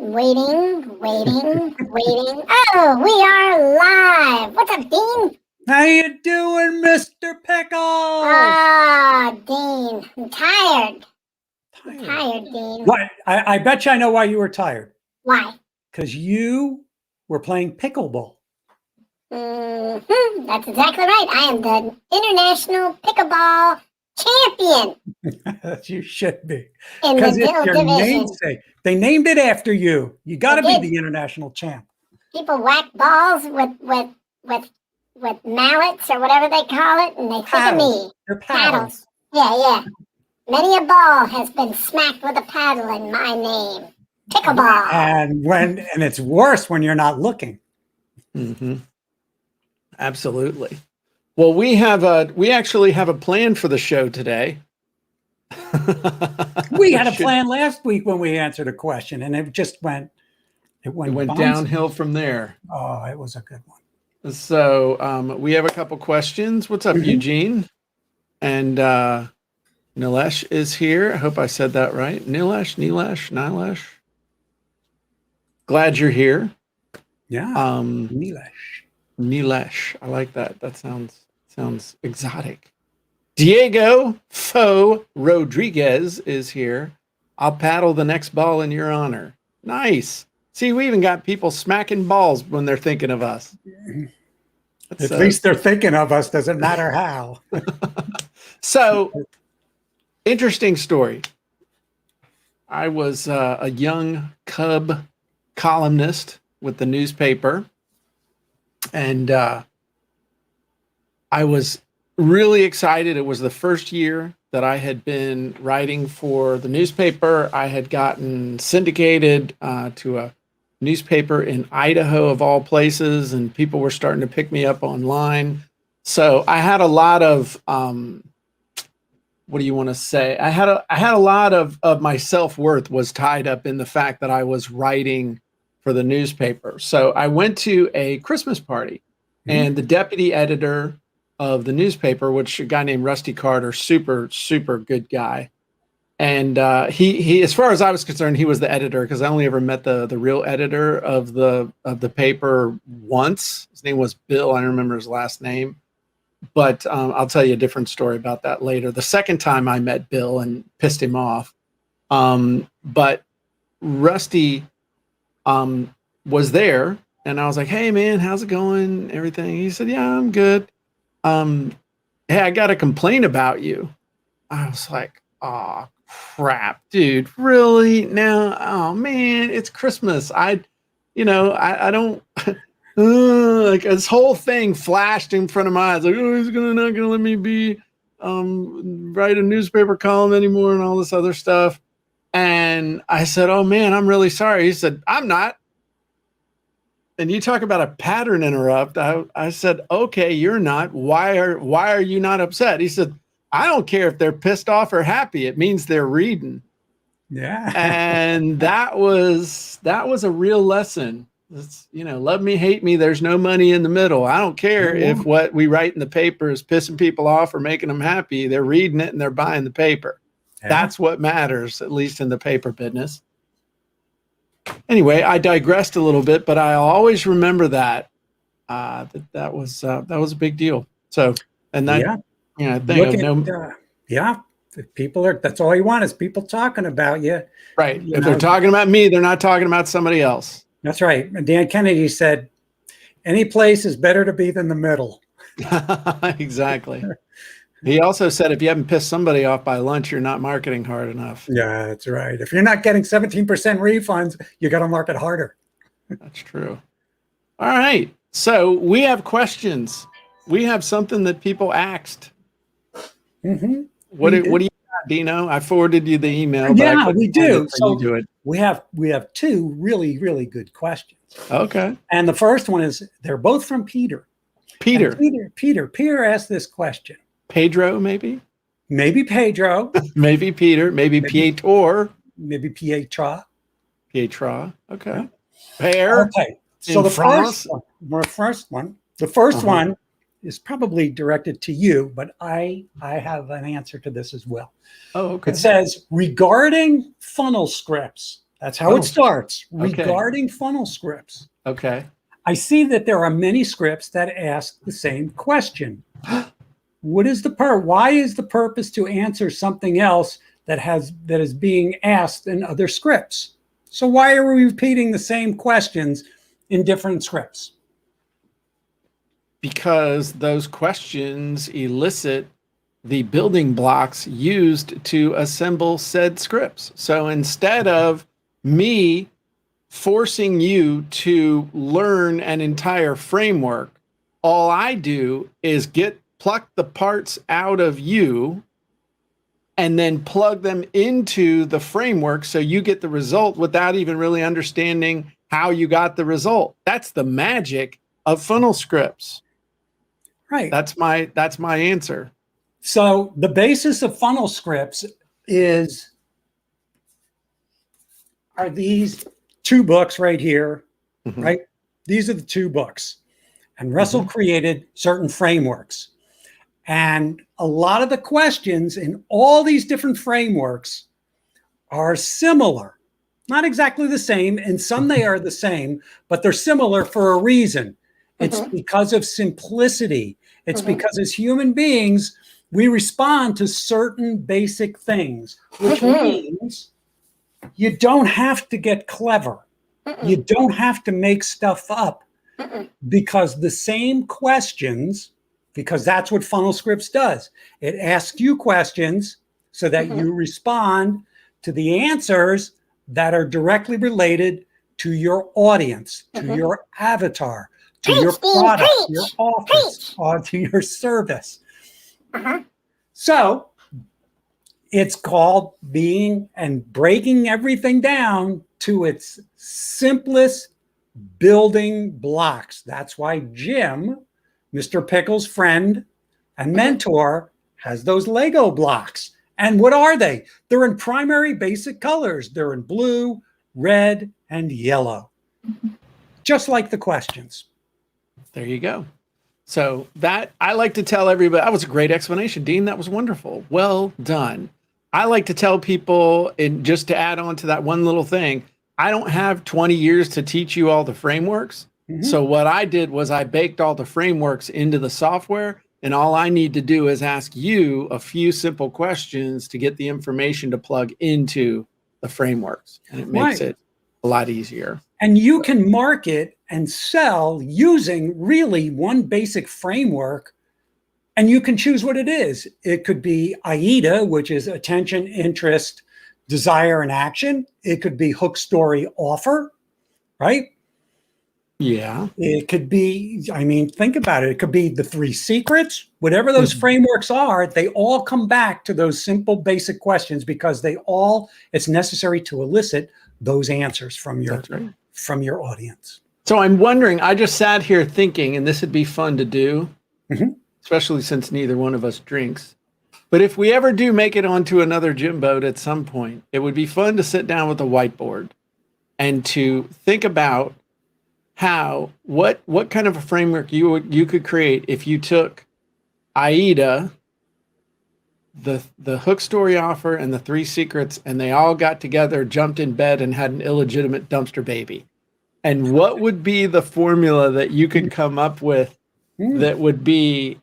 Waiting, waiting, waiting. Oh, we are live. What's up, Dean? How you doing, Mr. Pickles? Ah, Dean. I'm tired. I'm tired, Dean. What? I bet you I know why you were tired. Why? Because you were playing pickleball. That's exactly right. I am the international pickleball champion You should be. in the Because it's Dill your division. namesake. They named it after you. You got to They be did. the international champ. People whack balls with mallets or whatever they call it, and they think of me. They're paddles. Yeah. Many a ball has been smacked with a paddle in my name. Pickleball. And it's worse when you're not looking. Mm-hmm. Absolutely. Well, we actually have a plan for the show today. We had a plan last week when we answered a question, and it went downhill from there. Oh, it was a good one. So we have a couple questions. What's up, Eugene? And Nilesh is here. I hope I said that right. Nilesh. Glad you're here. Yeah. Nilesh. I like that. That sounds exotic. Diego Fo Rodriguez is here. I'll paddle the next ball in your honor. Nice. See, we even got people smacking balls when they're thinking of us. At least they're thinking of us. Doesn't matter how. So, interesting story. I was a young cub columnist with the newspaper, and I was really excited. It was the first year that I had been writing for the newspaper. I had gotten syndicated to a newspaper in Idaho, of all places, and people were starting to pick me up online. So I had a lot of what do you want to say? I had a lot of my self-worth was tied up in the fact that I was writing for the newspaper. So I went to a Christmas party, and the deputy editor of the newspaper, which a guy named Rusty Carter, super good guy, and he as far as I was concerned, he was the editor, because I only ever met the real editor of the paper once. His name was Bill. I don't remember his last name, but I'll tell you a different story about that later. The second time I met Bill and pissed him off, but Rusty was there, and I was like, "Hey man, how's it going? Everything?" He said, "Yeah, I'm good. Hey, I got a complaint about you." I was like, "Oh crap, dude, really? Now? Oh man, it's Christmas. I don't." Like this whole thing flashed in front of my eyes, like, "Oh, he's not gonna let me be write a newspaper column anymore," and all this other stuff. And I said, "Oh man, I'm really sorry." He said, "I'm not." And you talk about a pattern interrupt. I said, "Okay, you're not. Why are you not upset?" He said, "I don't care if they're pissed off or happy. It means they're reading." Yeah. And that was a real lesson. It's, love me, hate me, there's no money in the middle. I don't care if what we write in the paper is pissing people off or making them happy. They're reading it and they're buying the paper. Yeah. That's what matters, at least in the paper business. Anyway, I digressed a little bit, but I always remember that that was a big deal. So, and that, people are. That's all you want is people talking about you. Right. If they're talking about me, they're not talking about somebody else. That's right. And Dan Kennedy said, "Any place is better to be than the middle." Exactly. He also said, if you haven't pissed somebody off by lunch, you're not marketing hard enough. Yeah, that's right. If you're not getting 17% refunds, you got to market harder. That's true. All right. So we have questions. We have something that people asked. Mm-hmm. What do you got, Dino? I forwarded you the email. Yeah, we do. So you do it. We have two really, really good questions. Okay. And the first one is, they're both from Peter. Peter asked this question. Pedro, maybe? Maybe Pedro. Maybe Peter. Maybe Pietor. Maybe Pietra. Pietra. Okay. Pear. Okay. So the first one is probably directed to you, but I have an answer to this as well. Oh, okay. It says, regarding funnel scripts, That's how Oh, it starts. okay. Regarding funnel scripts, Okay. I see that there are scripts that ask the same question. Why is the purpose to answer something else that is being asked in other scripts? So why are we repeating the same questions in different scripts? Because those questions elicit the building blocks used to assemble said scripts. So instead of me forcing you to learn an entire framework, all I do is pluck the parts out of you and then plug them into the framework so you get the result without even really understanding how you got the result. That's the magic of funnel scripts. Right. That's my answer. So the basis of funnel scripts are these two books right here, right? These are the two books. And Russell created certain frameworks. And a lot of the questions in all these different frameworks are similar. Not exactly the same. In some they are the same, but they're similar for a reason. It's because of simplicity. It's because as human beings, we respond to certain basic things, which means you don't have to get clever. You don't have to make stuff up because the same questions, because that's what funnel scripts does. It asks you questions so that you respond to the answers that are directly related to your audience, to your avatar, to your product, your office, or to your service. So it's called being and breaking everything down to its simplest building blocks. That's why Jim, Mr. Pickle's friend and mentor, has those Lego blocks. And what are they? They're in primary basic colors. They're in blue, red, and yellow. Just like the questions. There you go. So that I like to tell everybody, that was a great explanation, Dean. That was wonderful. Well done. I like to tell people, and just to add on to that one little thing, I don't have 20 years to teach you all the frameworks. So what I did was I baked all the frameworks into the software, and all I need to do is ask you a few simple questions to get the information to plug into the frameworks. And it makes it a lot easier. And you can market and sell using really one basic framework, and you can choose what it is. It could be AIDA, which is attention, interest, desire, and action. It could be hook, story, offer, right? Yeah. It could be, I mean, think about it. It could be the 3 secrets, whatever those frameworks are, they all come back to those simple basic questions because it's necessary to elicit those answers from your audience. So I'm wondering, I just sat here thinking, and this would be fun to do, especially since neither one of us drinks. But if we ever do make it onto another gym boat at some point, it would be fun to sit down with a whiteboard and to think about what kind of a framework you could create if you took AIDA, the hook, story, offer, and the 3 secrets, and they all got together, jumped in bed, and had an illegitimate dumpster baby. And what would be the formula that you could come up with that would be,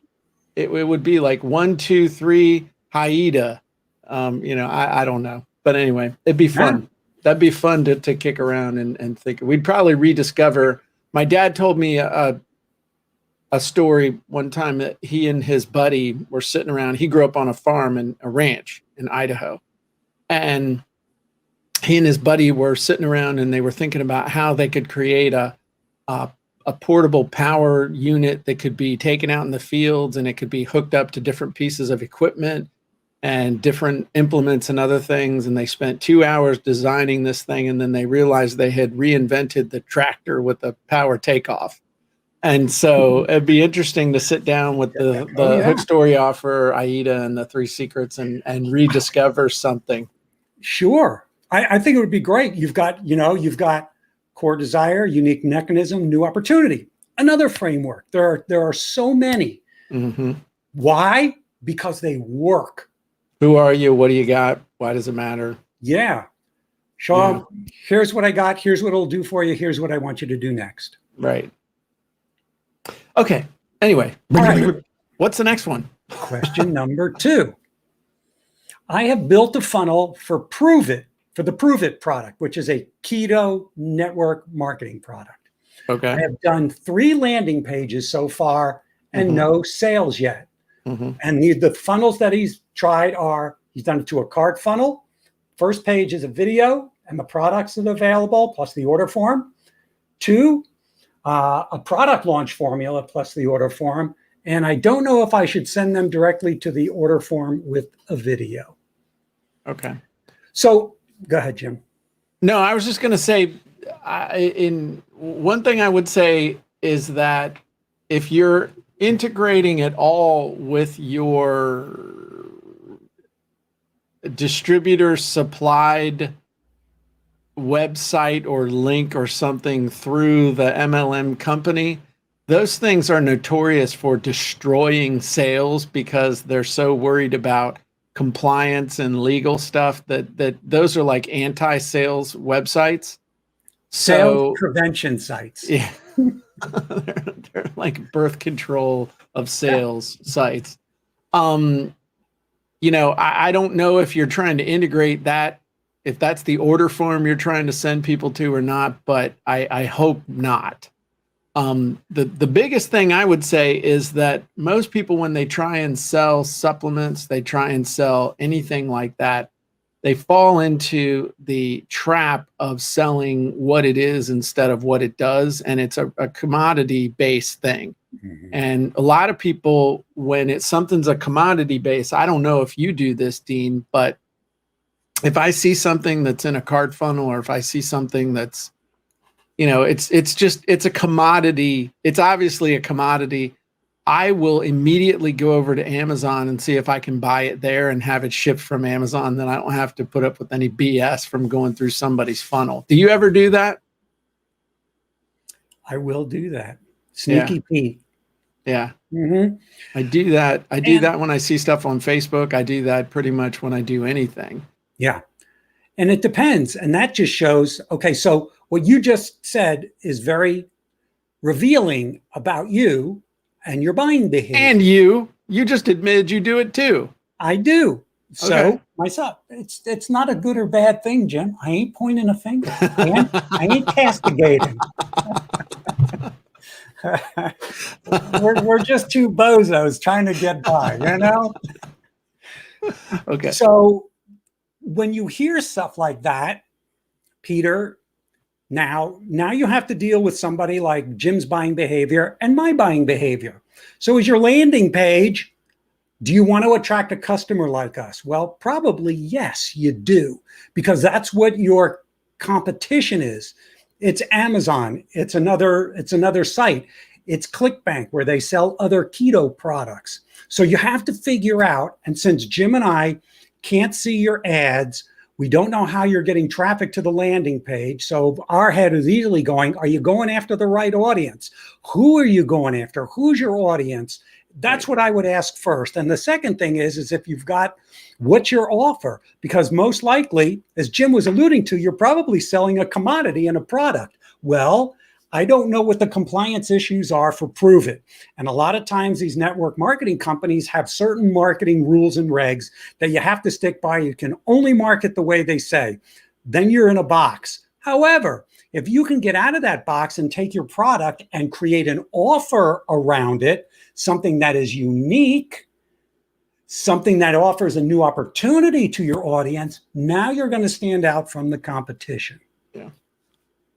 it would be like 1, 2, 3, AIDA. I don't know. But anyway, it'd be fun. That'd be fun to kick around and think. We'd probably rediscover. My dad told me a story one time that he and his buddy were sitting around. He grew up on a farm and a ranch in Idaho. And he and his buddy were sitting around and they were thinking about how they could create a portable power unit that could be taken out in the fields, and it could be hooked up to different pieces of equipment and different implements and other things. And they spent 2 hours designing this thing. And then they realized they had reinvented the tractor with the power takeoff. And so it'd be interesting to sit down with the hook, story, offer, AIDA, and the 3 secrets and rediscover something. Sure. I think it would be great. You've got core desire, unique mechanism, new opportunity. Another framework. There are so many. Why? Because they work. Who are you? What do you got? Why does it matter? Yeah. Show them, here's what I got. Here's what it'll do for you. Here's what I want you to do next. Right. Okay. Anyway, All right. what's the next one? Question number 2. I have built a funnel for Prove It, for the Prove It product, which is a keto network marketing product. Okay. I have done 3 landing pages so far and no sales yet. And the funnels that he's tried are, he's done it to a cart funnel. First page is a video and the products that are available plus the order form. 2, a product launch formula plus the order form. And I don't know if I should send them directly to the order form with a video. Okay. So go ahead, Jim. No, I was just going to say, in one thing I would say is that if you're integrating it all with your distributor supplied website or link or something through the MLM company, those things are notorious for destroying sales because they're so worried about compliance and legal stuff that those are like anti-sales websites. Sales prevention sites. Yeah. they're like birth control of sales sites. You know, I don't know if you're trying to integrate that, if that's the order form you're trying to send people to or not, but I hope not. The biggest thing I would say is that most people, when they try and sell supplements, they try and sell anything like that, they fall into the trap of selling what it is instead of what it does. And it's a commodity-based thing. And a lot of people, when something's a commodity base, I don't know if you do this, Dean, but if I see something that's in a cart funnel, or if I see something that's, you know, it's a commodity. It's obviously a commodity. I will immediately go over to Amazon and see if I can buy it there and have it shipped from Amazon. Then I don't have to put up with any BS from going through somebody's funnel. Do you ever do that? I will do that. Sneaky Pete. Yeah. I do that. I do that when I see stuff on Facebook. I do that pretty much when I do anything. Yeah. And it depends. And that just shows, okay, so what you just said is very revealing about you and your buying behavior. And you just admitted you do it too. I do. So Okay. myself, it's not a good or bad thing, Jim. I ain't pointing a finger. I ain't castigating. we're just 2 bozos trying to get by, you know? Okay. So when you hear stuff like that, Peter, now you have to deal with somebody like Jim's buying behavior and my buying behavior. So is your landing page, do you want to attract a customer like us? Well, probably yes, you do, because that's what your competition is. It's Amazon. It's another site. It's ClickBank, where they sell other keto products. So you have to figure out, and since Jim and I can't see your ads, we don't know how you're getting traffic to the landing page. So our head is easily going, are you going after the right audience? Who are you going after? Who's your audience? That's what I would ask first. And the second thing is if you've got, what's your offer? Because most likely, as Jim was alluding to, you're probably selling a commodity and a product. Well, I don't know what the compliance issues are for Prove It. And a lot of times these network marketing companies have certain marketing rules and regs that you have to stick by. You can only market the way they say. Then you're in a box. However, if you can get out of that box and take your product and create an offer around it, something that is unique, something that offers a new opportunity to your audience, now you're going to stand out from the competition. Yeah.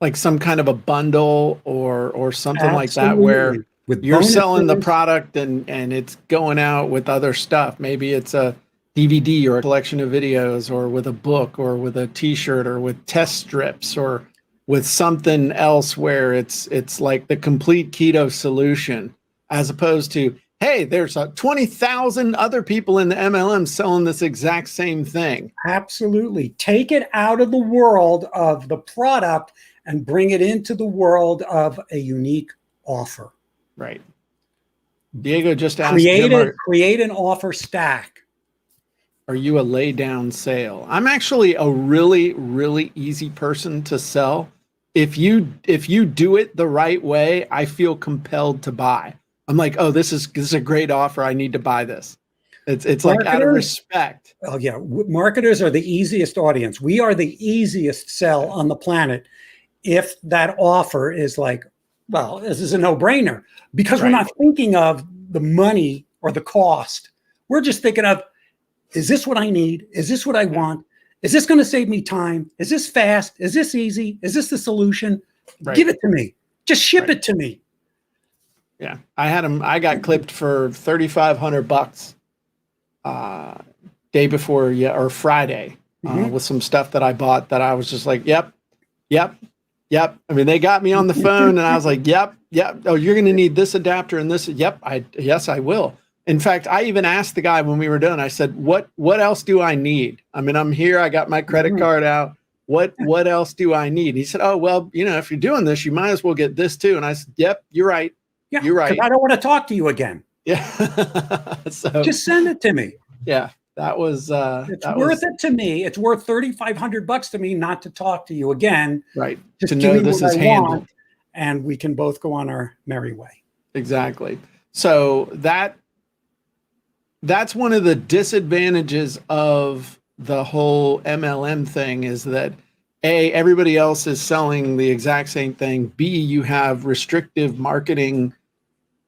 Like some kind of a bundle or something Absolutely. like that, where With you're selling the bonuses. product and it's going out with other stuff. Maybe it's a DVD or a collection of videos, or with a book, or with a t-shirt, or with test strips, or with something else where it's like the complete keto solution, as opposed to, hey, there's 20,000 other people in the MLM selling this exact same thing. Absolutely. Take it out of the world of the product and bring it into the world of a unique offer. are you a lay down sale? I'm actually a really, really easy person to sell. If you do it the right way, I feel compelled to buy. I'm like, oh, this is a great offer. I need to buy this. It's like out of respect. Oh yeah, marketers are the easiest audience. We are the easiest sell on the planet if that offer is like, well, this is a no-brainer, because we're not thinking of the money or the cost. We're just thinking of, is this what I need? Is this what I want? Is this going to save me time? Is this fast? Is this easy? Is this the solution? Right. Give it to me. Just ship it to me. Yeah, I got clipped for $3,500 day before, or Friday, with some stuff that I bought that I was just like, yep. I mean, they got me on the phone and I was like, yep. Oh, you're going to need this adapter and this. Yep. Yes, I will. In fact, I even asked the guy when we were done, I said, what else do I need? I mean, I'm here. I got my credit card out. What else do I need? He said, oh, well, if you're doing this, you might as well get this too. And I said, yep, you're right. Yeah, you're right. I don't want to talk to you again. Yeah. So just send it to me. Yeah. That was it's worth it to me. It's worth $3,500 to me not to talk to you again. Right. Just to know this is handled, and we can both go on our merry way. Exactly. So that's one of the disadvantages of the whole MLM thing, is that A, everybody else is selling the exact same thing. B, you have restrictive marketing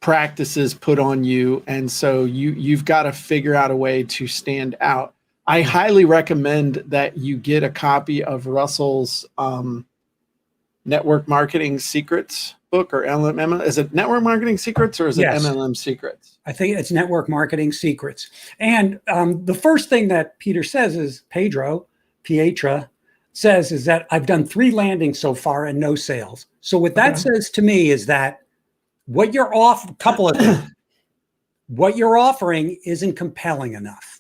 practices put on you, and so you've got to figure out a way to stand out. I highly recommend that you get a copy of Russell's Network Marketing Secrets book, or is it Network Marketing Secrets, or is it MLM Secrets? I think it's Network Marketing Secrets. And the first thing that Pietra says is that I've done 3 landings so far and no sales. So what that says to me is that what you're couple of things. What you're offering isn't compelling enough.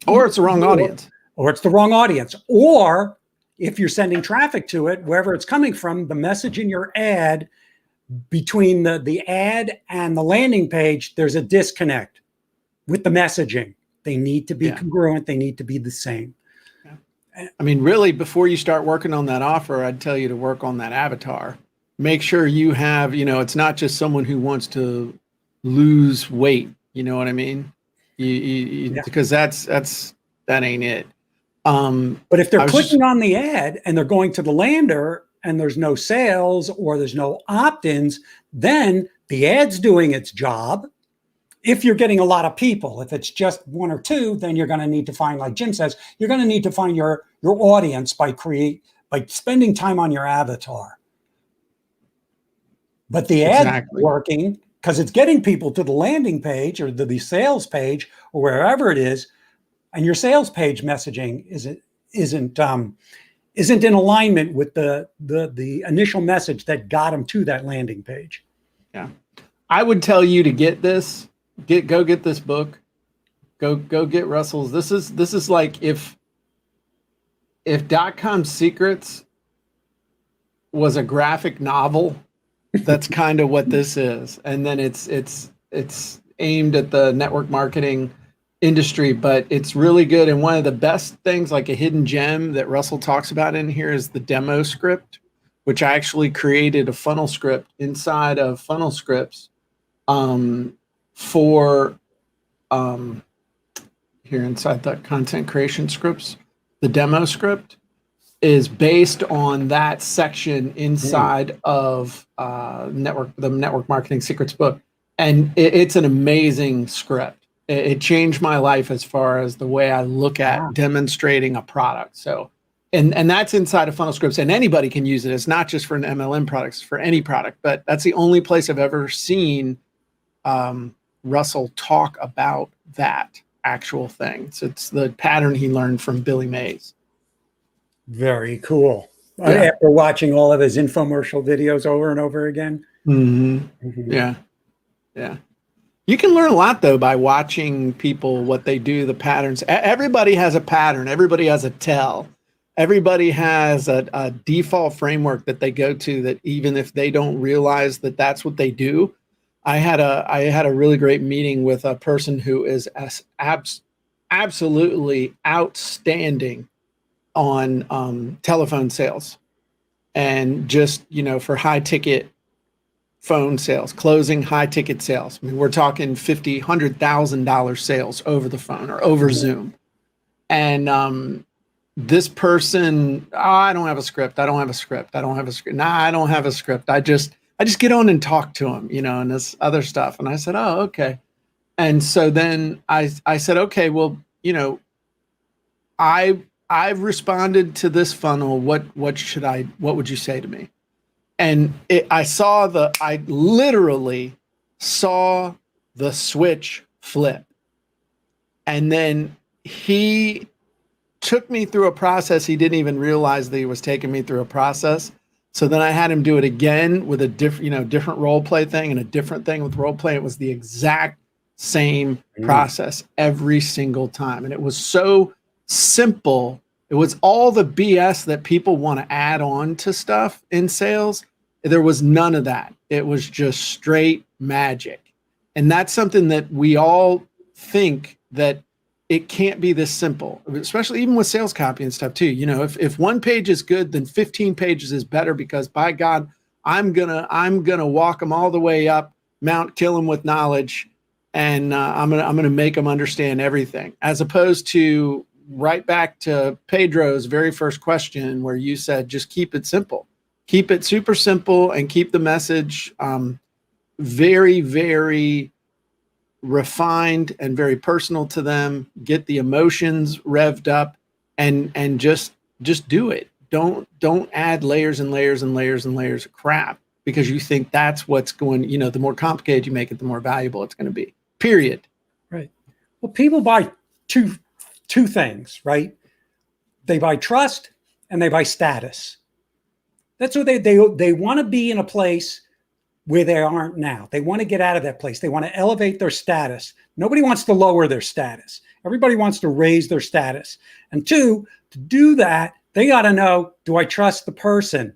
Or it's the wrong audience. Or it's the wrong audience. Or if you're sending traffic to it, wherever it's coming from, the message in your ad, between the ad and the landing page, there's a disconnect with the messaging. They need to be congruent. They need to be the same. I mean, really, before you start working on that offer, I'd tell you to work on that avatar. Make sure you have, it's not just someone who wants to lose weight. You know what I mean? Because that ain't it. But if they're clicking on the ad and they're going to the lander and there's no sales or there's no opt-ins, then the ad's doing its job. If you're getting a lot of people, if it's just 1 or 2, then you're going to need to find, like Jim says, you're going to need to find your audience by spending time on your avatar. But the ad's working because it's getting people to the landing page or the sales page or wherever it is, and your sales page messaging isn't in alignment with the initial message that got them to that landing page. Yeah, I would tell you to get this. Go get this book. Go get Russell's. This is like if .com Secrets was a graphic novel. That's kind of what this is. And then it's aimed at the network marketing industry, but it's really good. And one of the best things, like a hidden gem that Russell talks about in here, is the demo script, which I actually created a funnel script inside of Funnel Scripts for here inside the content creation scripts. The demo script is based on that section inside of the Network Marketing Secrets book. And it's an amazing script. It changed my life as far as the way I look at demonstrating a product. So, and that's inside of Funnel Scripts, and anybody can use it. It's not just for an MLM product, it's for any product, but that's the only place I've ever seen Russell talk about that actual thing. So it's the pattern he learned from Billy Mays. Very cool. After watching all of his infomercial videos over and over again. Yeah. You can learn a lot, though, by watching people, what they do, the patterns. Everybody has a pattern. Everybody has a tell. Everybody has a default framework that they go to, that even if they don't realize that that's what they do. I had a really great meeting with a person who is absolutely outstanding on telephone sales, and just, for high ticket phone sales, closing high ticket sales. I mean, we're talking $50,000, $100,000 sales over the phone or over Zoom. And this person, I don't have a script. I don't have a script. I don't have a script. Nah, I don't have a script. I just get on and talk to him, and this other stuff. And I said, oh, okay. And so then I said, okay, well, I've responded to this funnel. What would you say to me? And I literally saw the switch flip. And then he took me through a process. He didn't even realize that he was taking me through a process. So then I had him do it again with a different role play thing and a different thing with role play. It was the exact same process every single time. And it was so simple. It was all the BS that people want to add on to stuff in sales. There was none of that. It was just straight magic. And that's something that we all think that it can't be this simple, especially even with sales copy and stuff too. If one page is good, then 15 pages is better, because by God, I'm gonna walk them all the way up, kill them with knowledge, and I'm gonna make them understand everything. As opposed to right back to Pedro's very first question, where you said just keep it simple, keep it super simple, and keep the message very, very refined and very personal to them. Get the emotions revved up, and just do it. Don't add layers and layers and layers and layers of crap, because you think that's what's going, the more complicated you make it, the more valuable it's going to be, period. Right. Well, people buy two things, right? They buy trust and they buy status. That's what they want to be in a place where they aren't now. They want to get out of that place. They want to elevate their status. Nobody wants to lower their status. Everybody wants to raise their status. And two, to do that, they got to know, do I trust the person?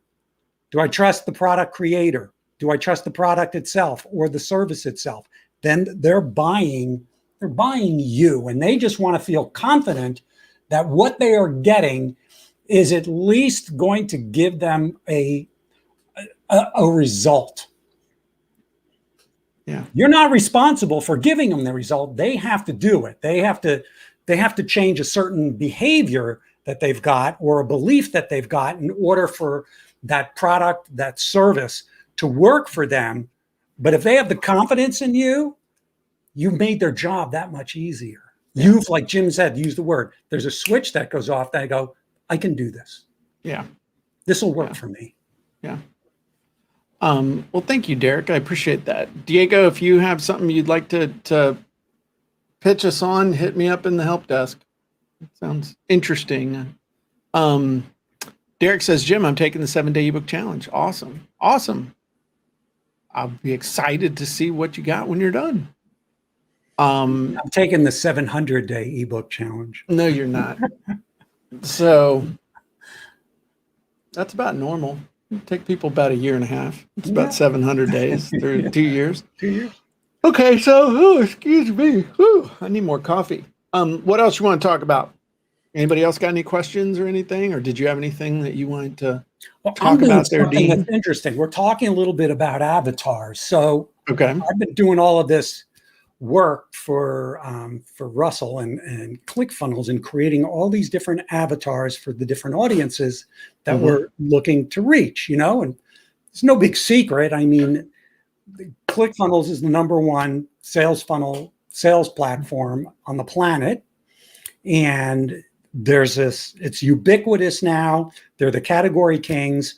Do I trust the product creator? Do I trust the product itself or the service itself? Then they're buying you, and they just want to feel confident that what they are getting is at least going to give them a result. Yeah. You're not responsible for giving them the result. They have to do it. They have to change a certain behavior that they've got, or a belief that they've got, in order for that product, that service to work for them. But if they have the confidence in you, you've made their job that much easier. Yeah. You've, like Jim said, used the word, there's a switch that goes off that I go, I can do this. Yeah. This will work for me. Yeah. Well, thank you, Derek. I appreciate that. Diego, if you have something you'd like to pitch us on, hit me up in the help desk. It sounds interesting. Derek says, Jim, I'm taking the 7-day ebook challenge. Awesome. I'll be excited to see what you got when you're done. I'm taking the 700-day ebook challenge. No, you're not. So that's about normal. It'll take people about a year and a half. It's about 700 days through 2 years. 2 years. Okay, so excuse me. I need more coffee. What else you want to talk about? Anybody else got any questions or anything, or did you have anything that you wanted to talk about there, Dean? That's interesting. We're talking a little bit about avatars. So okay, I've been doing all of this work for Russell and ClickFunnels, and creating all these different avatars for the different audiences that we're looking to reach, and it's no big secret. I mean, ClickFunnels is the #1 sales funnel sales platform on the planet. And it's ubiquitous now. They're the category kings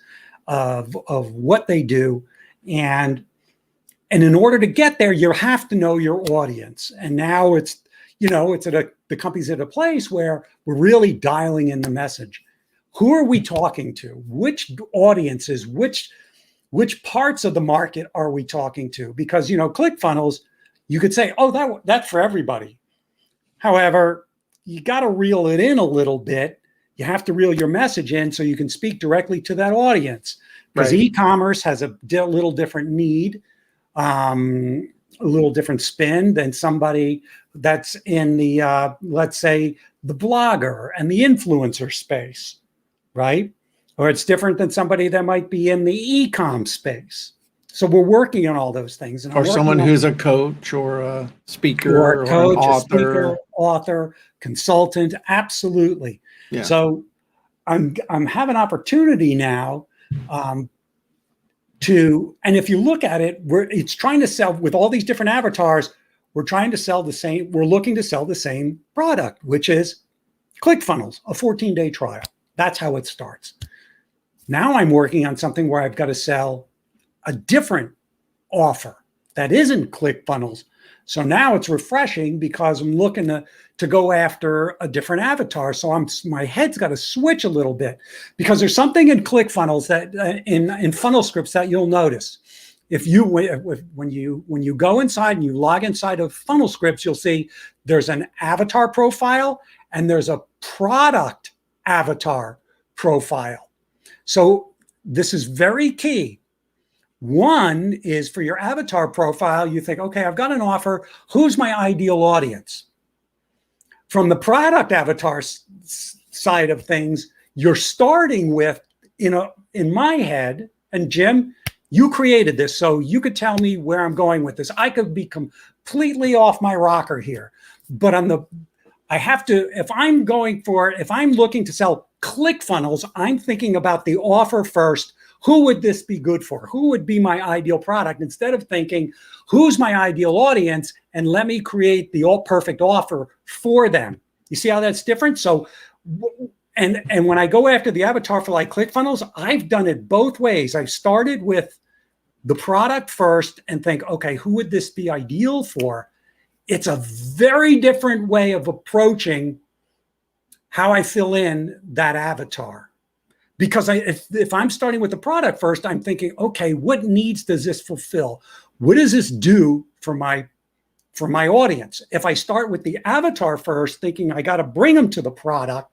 of what they do. And in order to get there, you have to know your audience. And now it's the company's at a place where we're really dialing in the message. Who are we talking to? Which audiences, which parts of the market are we talking to? Because, ClickFunnels, you could say, oh, that's for everybody. However, you got to reel it in a little bit. You have to reel your message in so you can speak directly to that audience. Because e-commerce has a little different need, a little different spin than somebody that's in the let's say the blogger and the influencer space, right? Or it's different than somebody that might be in the e-com space. So we're working on all those things. And Or someone who's a coach or a speaker or a coach, an author. a speaker, author, consultant. Absolutely. Yeah. So I'm having opportunity now to, and if you look at it, it's trying to sell with all these different avatars. We're trying to sell the same. We're looking to sell the same product, which is ClickFunnels, a 14-day trial. That's how it starts. Now I'm working on something where I've got to sell a different offer that isn't ClickFunnels. So now it's refreshing because I'm looking to go after a different avatar. So my head's got to switch a little bit because there's something in ClickFunnels that in funnel scripts that you'll notice. If you when you go inside and you log inside of funnel scripts, you'll see there's an avatar profile and there's a product avatar profile. So this is very key. One is for your avatar profile, you think, okay, I've got an offer. Who's my ideal audience? From the product avatar side of things, you're starting with, in my head, and Jim, you created this, so you could tell me where I'm going with this. I could be completely off my rocker here, but if I'm looking to sell ClickFunnels, I'm thinking about the offer first. Who would this be good for? Who would be my ideal product? Instead of thinking, who's my ideal audience? And let me create the perfect offer for them. You see how that's different? So, and when I go after the avatar for like ClickFunnels, I've done it both ways. I've started with the product first and think, okay, who would this be ideal for? It's a very different way of approaching how I fill in that avatar. Because if I'm starting with the product first, I'm thinking, okay, what needs does this fulfill? What does this do for my audience? If I start with the avatar first, thinking I got to bring them to the product,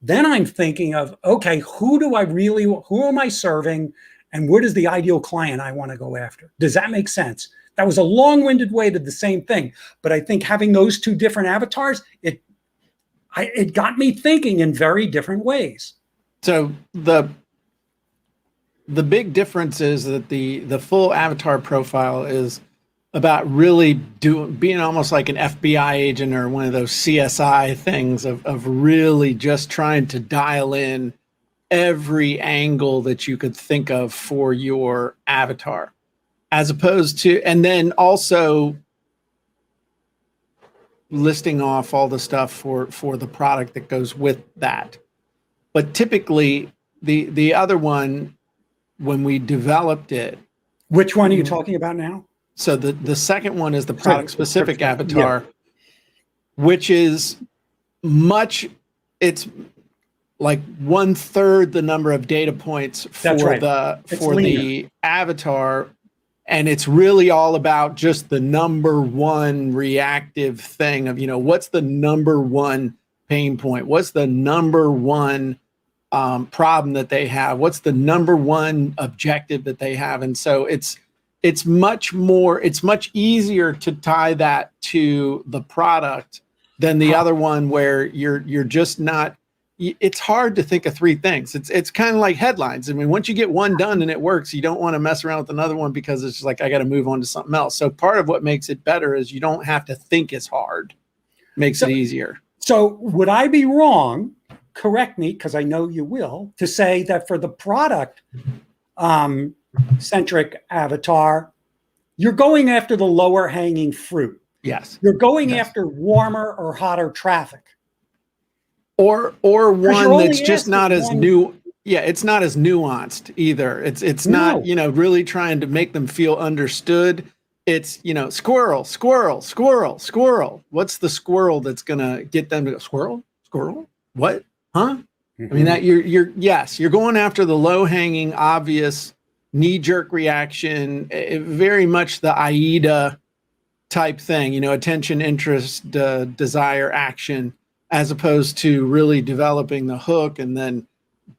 then I'm thinking of, okay, who am I serving? And what is the ideal client I want to go after? Does that make sense? That was a long-winded way to the same thing. But I think having those two different avatars, it got me thinking in very different ways. So the big difference is that the full avatar profile is about really being almost like an FBI agent or one of those CSI things of really just trying to dial in every angle that you could think of for your avatar, as opposed to, and then also listing off all the stuff for the product that goes with that. But typically, the other one, when we developed it. Which one are you talking about now? So the second one is the product-specific avatar, which is it's like 1/3 the number of data points for the avatar. And it's really all about just the number one reactive thing of, what's the number one pain point? What's the number one problem that they have? What's the number one objective that they have? And so it's much easier to tie that to the product than the other one where you're just not. It's hard to think of three things. It's kind of like headlines. I mean, once you get one done and it works, you don't want to mess around with another one because it's just like, I got to move on to something else. So part of what makes it better is you don't have to think as hard. Makes it easier. So would I be wrong? Correct me, because I know you will, to say that for the product centric avatar, you're going after the lower hanging fruit. Yes. You're going after warmer or hotter traffic. Or one that's just not as new. Yeah, it's not as nuanced either. It's not, really trying to make them feel understood. It's, squirrel, squirrel, squirrel, squirrel. What's the squirrel that's going to get them to go, squirrel? Squirrel? What? Huh? Mm-hmm. I mean, that you're going after the low hanging, obvious knee jerk reaction, very much the AIDA type thing, attention, interest, desire, action, as opposed to really developing the hook and then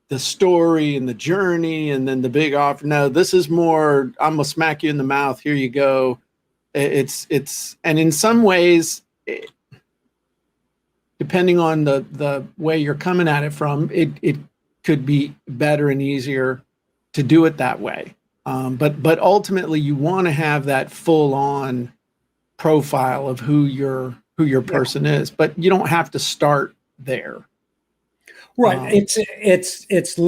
the story and the journey and then the big offer. No, this is more, I'm gonna smack you in the mouth. Here you go. And in some ways, depending on the way you're coming at it from, it could be better and easier to do it that way. But ultimately, you want to have that full on profile of who your person is, but you don't have to start there. Right. It's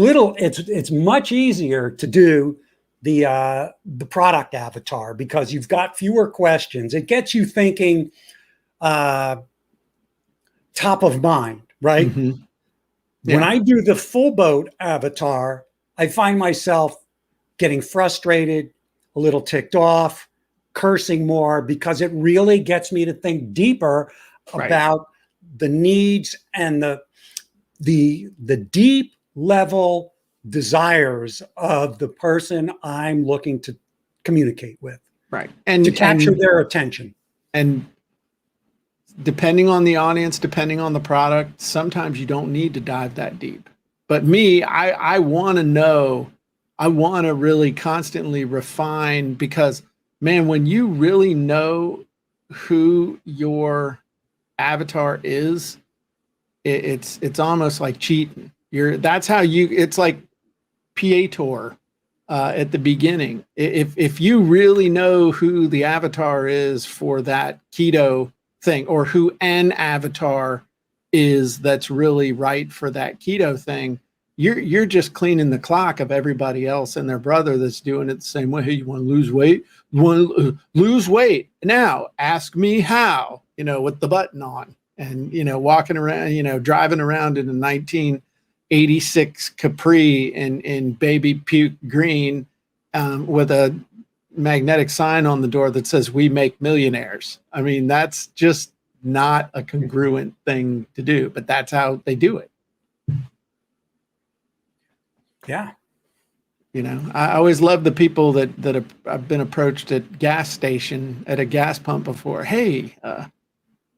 much easier to do the product avatar because you've got fewer questions. It gets you thinking top of mind, right? Mm-hmm. Yeah. When I do the full boat avatar, I find myself getting frustrated, a little ticked off, cursing more, because it really gets me to think deeper about the needs and the deep level desires of the person I'm looking to communicate with. Right. And to capture their attention. And depending on the audience, depending on the product, sometimes you don't need to dive that deep. But me, I want to know, I want to really constantly refine, because man, when you really know who your avatar is, it's almost like cheating. That's how it's like Piator at the beginning. If you really know who the avatar is for that keto thing, or who an avatar is that's really right for that keto thing, you're just cleaning the clock of everybody else and their brother that's doing it the same way. Hey, you want to lose weight? You want to lose weight? Now ask me how, with the button on, and, walking around, driving around in a 1986 Capri in baby puke green with a magnetic sign on the door that says, "We make millionaires." I mean, that's just not a congruent thing to do, but that's how they do it. Yeah. I always love the people that I've been approached at a gas pump before. Hey,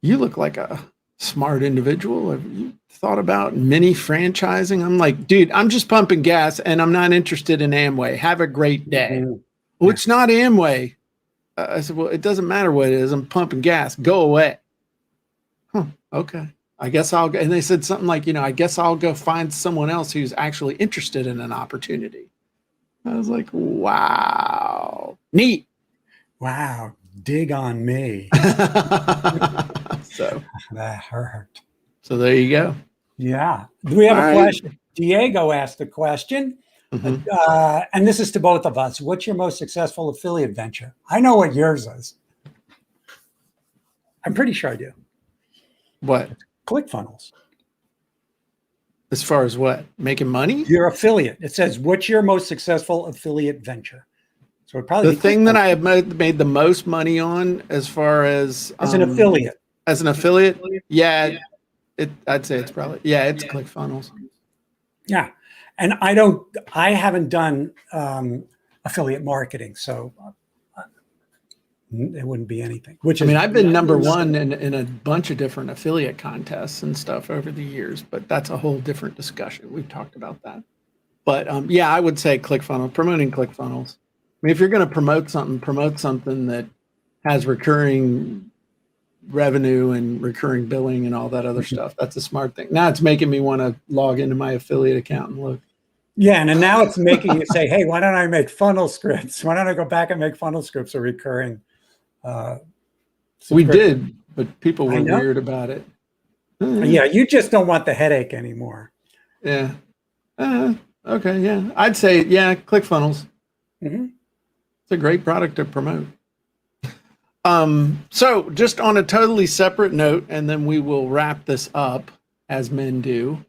you look like a smart individual. Have you thought about mini franchising? I'm like, dude, I'm just pumping gas and I'm not interested in Amway. Have a great day. Mm-hmm. Well, it's not Amway. I said, well, it doesn't matter what it is. I'm pumping gas. Go away. Huh, okay. I guess I'll go. And they said something like, I guess I'll go find someone else who's actually interested in an opportunity. I was like, wow, neat. Wow. Dig on me. So that hurt. So there you go. Yeah. Do we have All a right. question? Diego asked a question. Mm-hmm. And this is to both of us. What's your most successful affiliate venture? I know what yours is. I'm pretty sure I do. What? ClickFunnels. As far as what? Making money? Your affiliate. It says, what's your most successful affiliate venture? So it probably The thing that I have made the most money on, as far as an affiliate. As an affiliate, yeah. I'd say it's probably it's ClickFunnels. Yeah. And I haven't done affiliate marketing, so it wouldn't be anything. I've been number one in a bunch of different affiliate contests and stuff over the years, but that's a whole different discussion. We've talked about that. But I would say ClickFunnels, promoting ClickFunnels. If you're going to promote something that has recurring revenue and recurring billing and all that other stuff. That's a smart thing. Now it's making me want to log into my affiliate account and look. Yeah, and now it's making you say, hey, why don't I make funnel scripts? Why don't I go back and make funnel scripts or recurring? We did, but people were weird about it. Yeah, you just don't want the headache anymore. Yeah. Okay, yeah. I'd say, ClickFunnels. Mm-hmm. It's a great product to promote. So just on a totally separate note, and then we will wrap this up as men do.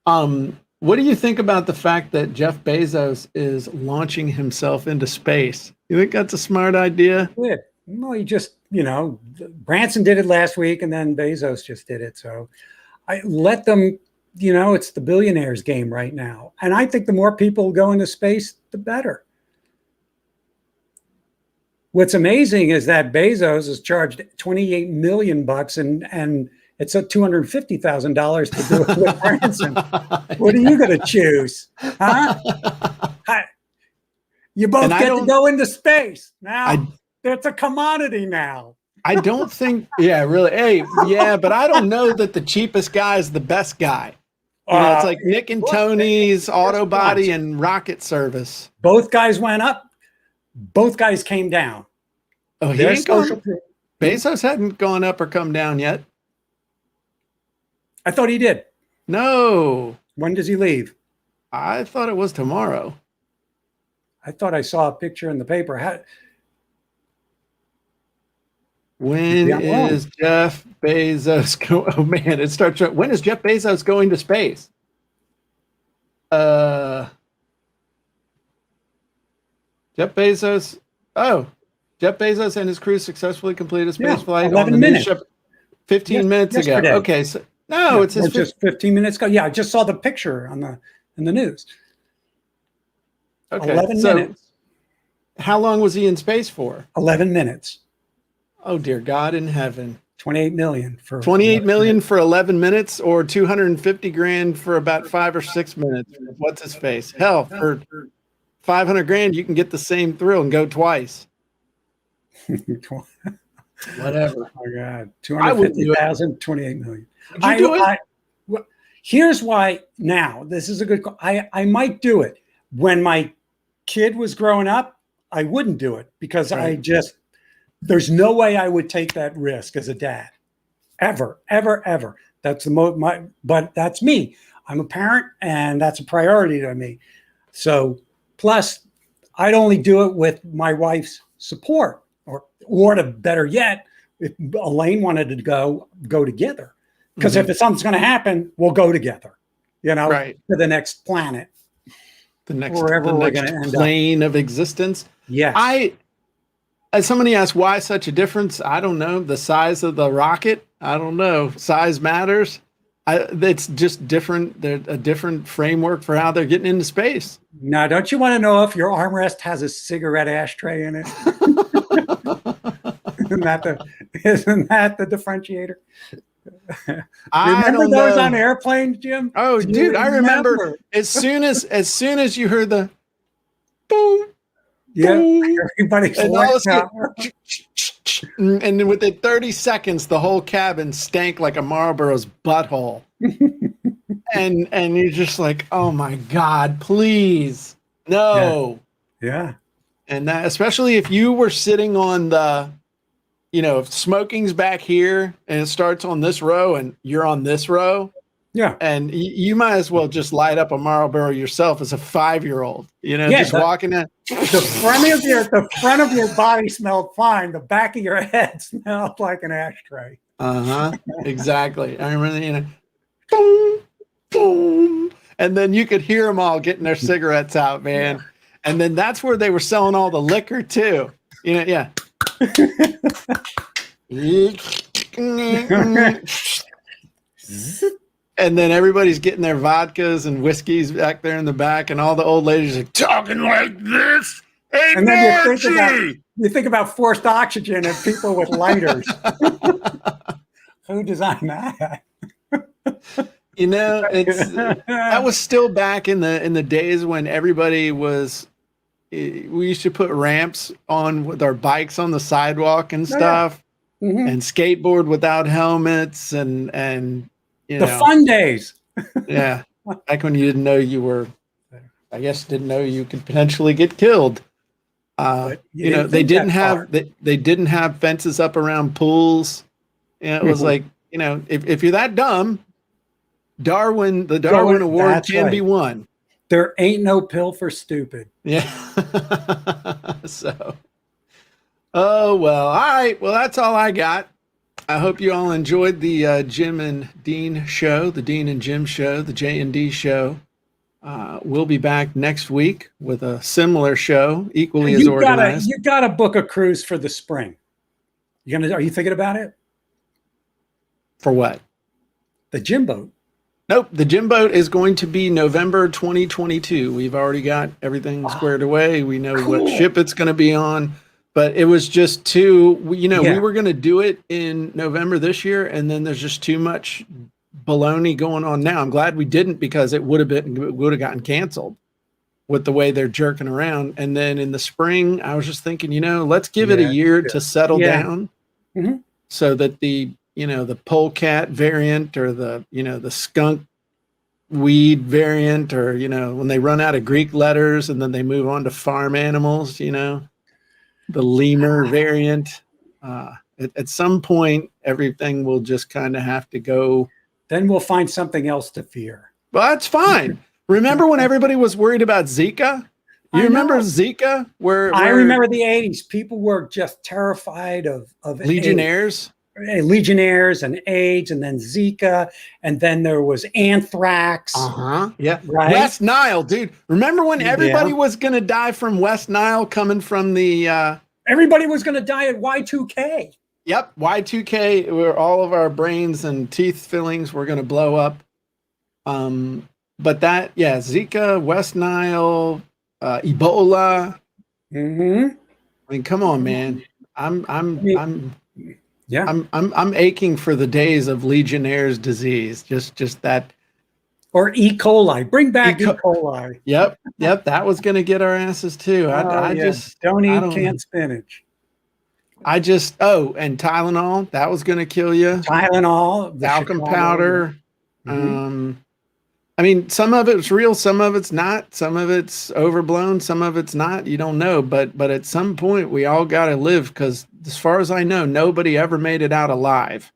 What do you think about the fact that Jeff Bezos is launching himself into space? You think that's a smart idea? Yeah. Well, he just, Branson did it last week and then Bezos just did it. So I let them, it's the billionaires game right now. And I think the more people go into space, the better. What's amazing is that Bezos is charged $28 million and it's at $250,000 to do it with Branson. What are you going to choose? Huh? You both get to go into space. Now, it's a commodity now. I don't think, yeah, really. Hey, yeah, but I don't know that the cheapest guy is the best guy. You know, it's like Nick and Tony's Auto Body and Rocket Service. Both guys went up. Both guys came down. Oh, he ain't gone. Bezos hadn't gone up or come down yet. I thought he did. No. When does he leave? I thought it was tomorrow. I thought I saw a picture in the paper. When is Jeff Bezos going? Oh man, it starts. When is Jeff Bezos going to space? Jeff Bezos. Oh, Jeff Bezos and his crew successfily completed a space flight 11 minutes. 15 minutes yesterday. ago. Okay, so no, it's just 15 minutes ago. Yeah, I just saw the picture in the news. Okay, 11 minutes. How long was he in space for? 11 minutes. Oh dear God in heaven. 28 million for 28 million for 11 minutes, or 250 grand for about 5 or 6 minutes. What's his face? Hell, for 500 grand, you can get the same thrill and go twice. Whatever. Oh my God. 250,000, 28 million. Would you do it? Here's why now. This is a good call. I might do it. When my kid was growing up, I wouldn't do it because there's no way I would take that risk as a dad. Ever. That's but that's me. I'm a parent and that's a priority to me. So plus I'd only do it with my wife's support or to better yet, if Elaine wanted to go together. Because if something's going to happen, we'll go together, to the next planet. The next plane of existence. Yes. As somebody asked, why such a difference? I don't know. The size of the rocket? I don't know. Size matters. It's just different. There's a different framework for how they're getting into space. Now, don't you want to know if your armrest has a cigarette ashtray in it? Isn't that the differentiator? Remember those on airplanes, Jim? Oh, dude, I remember as soon as you heard the boom. Yeah, everybody's and then within 30 seconds, the whole cabin stank like a Marlboro's butthole. and you're just like, oh my God, please. No. Yeah. And that, especially if you were sitting on the, if smoking's back here and it starts on this row and you're on this row. Yeah. And you might as well just light up a Marlboro yourself as a 5-year-old, just walking in. The front of your body smelled fine. The back of your head smelled like an ashtray. Exactly. I remember, boom, boom. And then you could hear them all getting their cigarettes out, man. Yeah. And then that's where they were selling all the liquor too. Yeah. And then everybody's getting their vodkas and whiskeys back there in the back, and all the old ladies are talking like this. Hey, and then you think about forced oxygen and people with lighters. Who designed that? That was still back in the days when everybody was. We used to put ramps on with our bikes on the sidewalk and stuff, and skateboard without helmets and. The fun days. Yeah. Back when you didn't know didn't know you could potentially get killed. They didn't have fences up around pools. It was like, if you're that dumb, the Darwin Award can be won. There ain't no pill for stupid. Yeah. So, oh, well, all right. Well, that's all I got. I hope you all enjoyed the Jim and Dean show, the Dean and Jim show, the J&D show. We'll be back next week with a similar show, equally as organized. You got to book a cruise for the spring. Are you thinking about it? For what? The Jim boat. Nope. The Jim boat is going to be November 2022. We've already got everything squared away. We know what ship it's going to be on. But it was just we were going to do it in November this year, and then there's just too much baloney going on now. I'm glad we didn't, because it would have gotten canceled with the way they're jerking around. And then in the spring, I was just thinking, let's give it a year to settle down. Mhm. so that the the polecat variant or the skunk weed variant, or when they run out of Greek letters and then they move on to farm animals, the lemur variant. At some point, everything will just kind of have to go. Then we'll find something else to fear. Well, that's fine. Remember when everybody was worried about Zika? You I remember know. Zika? Where I remember the 80s. People were just terrified of Legionnaires. Legionnaires and AIDS, and then Zika, and then there was anthrax. Yeah. Right. West Nile, dude. Remember when everybody Yeah. was going to die from West Nile coming from the Everybody was going to die at Y2K. Yep, Y2K, where all of our brains and teeth fillings were going to blow up. But Zika, West Nile, Ebola. Mm-hmm. I mean, come on, man. I'm Yeah. I'm aching for the days of Legionnaire's disease. Just that. Or E. coli. Bring back E. E. coli. Yep. That was going to get our asses too. I just don't eat don't- canned spinach. and Tylenol, that was going to kill you. Tylenol, the Talcum Chicago- powder. Mhm. I mean, some of it's real, some of it's not, some of it's overblown, some of it's not. You don't know, but at some point we all got to live, because as far as I know, nobody ever made it out alive.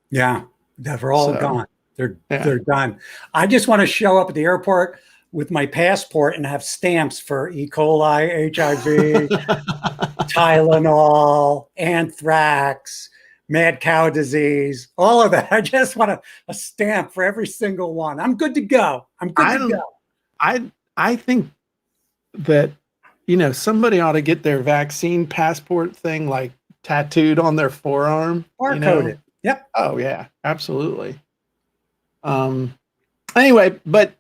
Yeah, they're all So, gone. They're done. I just want to show up at the airport with my passport and have stamps for E. coli, HIV, Tylenol, anthrax, mad cow disease, all of that. I just want a stamp for every single one. I'm good to go. I'm good to go. I think that somebody ought to get their vaccine passport thing like tattooed on their forearm. Barcoded. Yep. Oh yeah, absolutely. Anyway, but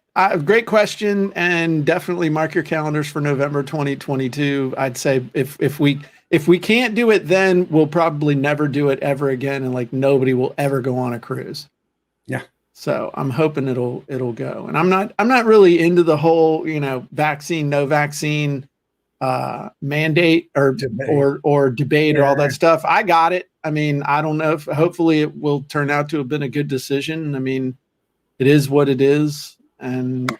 great question, and definitely mark your calendars for November 2022. I'd say if we can't do it then, we'll probably never do it ever again, and like nobody will ever go on a cruise. Yeah. So I'm hoping it'll go. And I'm not really into the whole, vaccine, no vaccine mandate or debate or all that stuff. I got it. I mean, I don't know if hopefully it will turn out to have been a good decision. I mean, it is what it is. And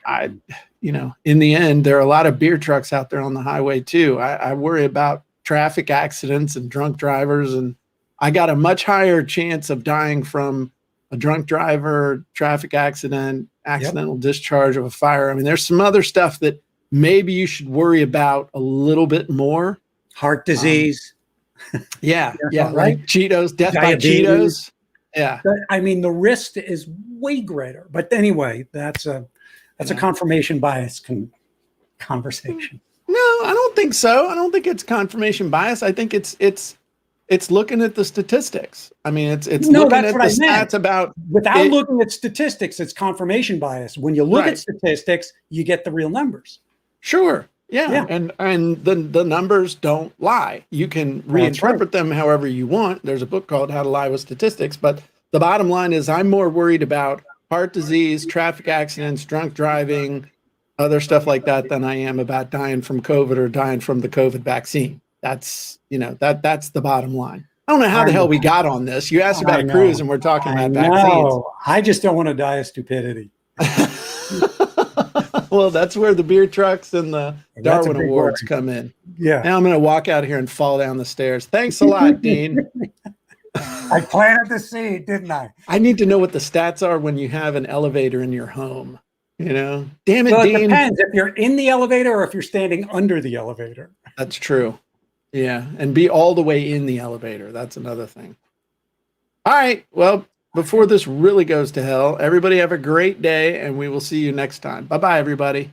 in the end, there are a lot of beer trucks out there on the highway too. I worry about traffic accidents and drunk drivers, and I got a much higher chance of dying from a drunk driver, traffic accident, accidental discharge of a fire. I mean, there's some other stuff that maybe you should worry about a little bit more. Heart disease. Yeah, right. Like Cheetos, death Diabetes. by Cheetos. Yeah. But, I mean, the risk is way greater. But anyway, that's a confirmation bias conversation. No, I don't think so. I don't think it's confirmation bias. I think it's looking at the statistics. I mean, it's looking at the stats about without looking at statistics. It's confirmation bias. When you look Right. at statistics, you get the real numbers. Sure. Yeah. And the numbers don't lie. You can reinterpret them however you want. There's a book called How to Lie with Statistics, but the bottom line is I'm more worried about heart disease, traffic accidents, drunk driving, other stuff like that than I am about dying from COVID or dying from the COVID vaccine. That's, that's the bottom line. I don't know how the hell we got on this. You asked about a cruise and we're talking about vaccines. I just don't want to die of stupidity. Well, that's where the beer trucks and the That's a Darwin big Awards worry. come in. Yeah. Now I'm going to walk out here and fall down the stairs. Thanks a lot, Dean. I planted the seed, didn't I? I need to know what the stats are when you have an elevator in your home. Damn it, Well, it Dean. depends if you're in the elevator or if you're standing under the elevator. That's true. Yeah. And be all the way in the elevator. That's another thing. All right. Well, before this really goes to hell, everybody have a great day, and we will see you next time. Bye-bye, everybody.